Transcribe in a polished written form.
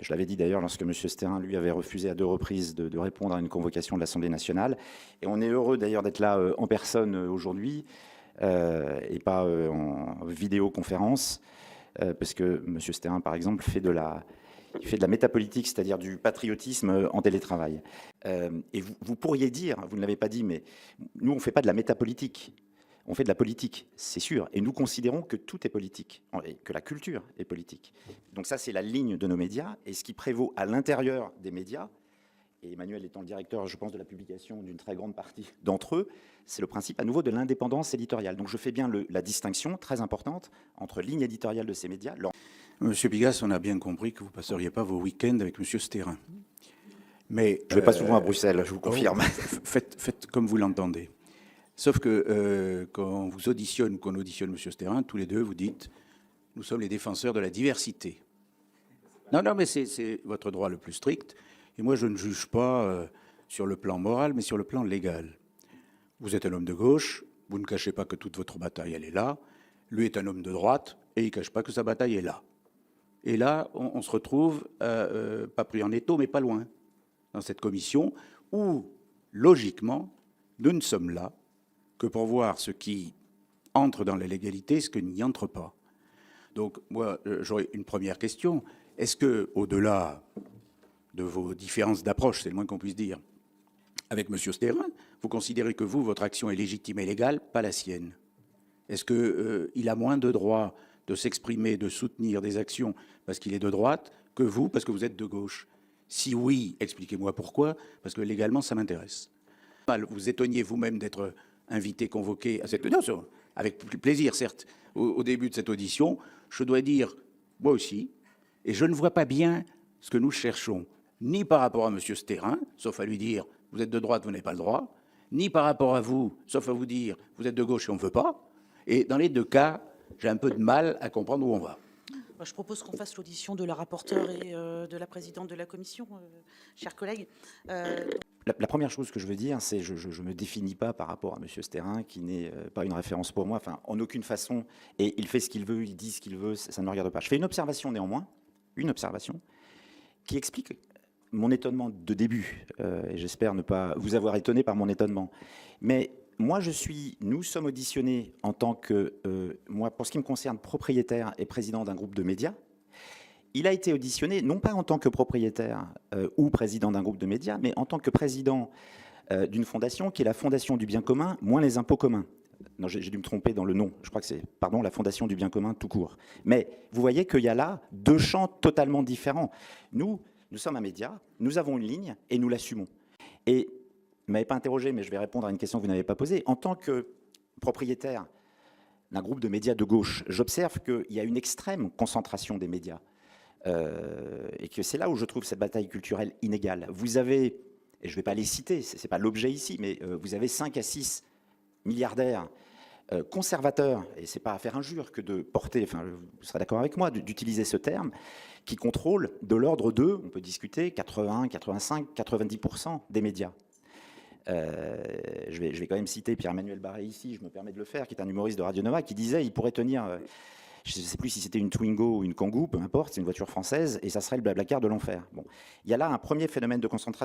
Je l'avais dit d'ailleurs lorsque M. Sterin, lui, avait refusé à 2 reprises de répondre à une convocation de l'Assemblée nationale. Et on est heureux d'ailleurs d'être là en personne aujourd'hui et pas en vidéoconférence, parce que M. Sterin, par exemple, il fait de la métapolitique, c'est-à-dire du patriotisme en télétravail. Et vous pourriez dire, vous ne l'avez pas dit, mais nous, on ne fait pas de la métapolitique. On fait de la politique, c'est sûr. Et nous considérons que tout est politique, et que la culture est politique. Donc ça, c'est la ligne de nos médias. Et ce qui prévaut à l'intérieur des médias, et Emmanuel étant le directeur, je pense, de la publication d'une très grande partie d'entre eux, c'est le principe à nouveau de l'indépendance éditoriale. Donc je fais bien la distinction très importante entre ligne éditoriale de ces médias. Monsieur Bigas, on a bien compris que vous ne passeriez pas vos week-ends avec Monsieur Sterin. Mais je ne vais pas souvent à Bruxelles, je vous confirme. Faites comme vous l'entendez. Sauf que quand on vous auditionne ou qu'on auditionne M. Sterin, tous les deux, vous dites « nous sommes les défenseurs de la diversité ». Non, mais c'est votre droit le plus strict. Et moi, je ne juge pas sur le plan moral, mais sur le plan légal. Vous êtes un homme de gauche, vous ne cachez pas que toute votre bataille, elle est là. Lui est un homme de droite, et il ne cache pas que sa bataille est là. Et là, on se retrouve, pas pris en étau, mais pas loin, dans cette commission, où, logiquement, nous ne sommes là que pour voir ce qui entre dans la légalité, ce qui n'y entre pas. Donc, moi, j'aurais une première question. Est-ce que, au-delà de vos différences d'approche, c'est le moins qu'on puisse dire, avec M. Sterin, vous considérez que vous, votre action est légitime et légale, pas la sienne? Est-ce qu'il a moins de droit de s'exprimer, de soutenir des actions parce qu'il est de droite que vous, parce que vous êtes de gauche? Si oui, expliquez-moi pourquoi, parce que légalement, ça m'intéresse. Vous étonniez vous-même d'être invité, convoqué à cette audition, avec plaisir, certes, au début de cette audition. Je dois dire, moi aussi, et je ne vois pas bien ce que nous cherchons, ni par rapport à M. Sterin, sauf à lui dire, vous êtes de droite, vous n'avez pas le droit, ni par rapport à vous, sauf à vous dire, vous êtes de gauche et on ne veut pas. Et dans les deux cas, j'ai un peu de mal à comprendre où on va. Je propose qu'on fasse l'audition de la rapporteure et de la présidente de la commission, chers collègues. La première chose que je veux dire, c'est que je ne me définis pas par rapport à M. Sterin, qui n'est pas une référence pour moi, enfin, en aucune façon, et il fait ce qu'il veut, il dit ce qu'il veut, ça ne me regarde pas. Je fais une observation néanmoins, qui explique mon étonnement de début, et j'espère ne pas vous avoir étonné par mon étonnement. Mais moi, nous sommes auditionnés en tant que, moi, pour ce qui me concerne, propriétaire et président d'un groupe de médias. Il a été auditionné, non pas en tant que propriétaire ou président d'un groupe de médias, mais en tant que président d'une fondation qui est la Fondation du bien commun, moins les impôts communs. Non, j'ai dû me tromper dans le nom. Je crois que c'est, pardon, la Fondation du bien commun tout court. Mais vous voyez qu'il y a là 2 champs totalement différents. Nous sommes un média, nous avons une ligne et nous l'assumons. Et vous ne m'avez pas interrogé, mais je vais répondre à une question que vous n'avez pas posée. En tant que propriétaire d'un groupe de médias de gauche, j'observe qu'il y a une extrême concentration des médias. Et que c'est là où je trouve cette bataille culturelle inégale. Vous avez, et je ne vais pas les citer, ce n'est pas l'objet ici, mais vous avez 5 à 6 milliardaires conservateurs, et ce n'est pas à faire injure que de porter, enfin vous serez d'accord avec moi, d'utiliser ce terme, qui contrôlent de l'ordre de, on peut discuter, 80, 85, 90% des médias. Je vais quand même citer Pierre-Emmanuel Barré ici, je me permets de le faire, qui est un humoriste de Radio Nova, qui disait il pourrait tenir... je ne sais plus si c'était une Twingo ou une Kangoo, peu importe, c'est une voiture française, et ça serait le Blablacar de l'enfer. Bon. Il y a là un premier phénomène de concentration.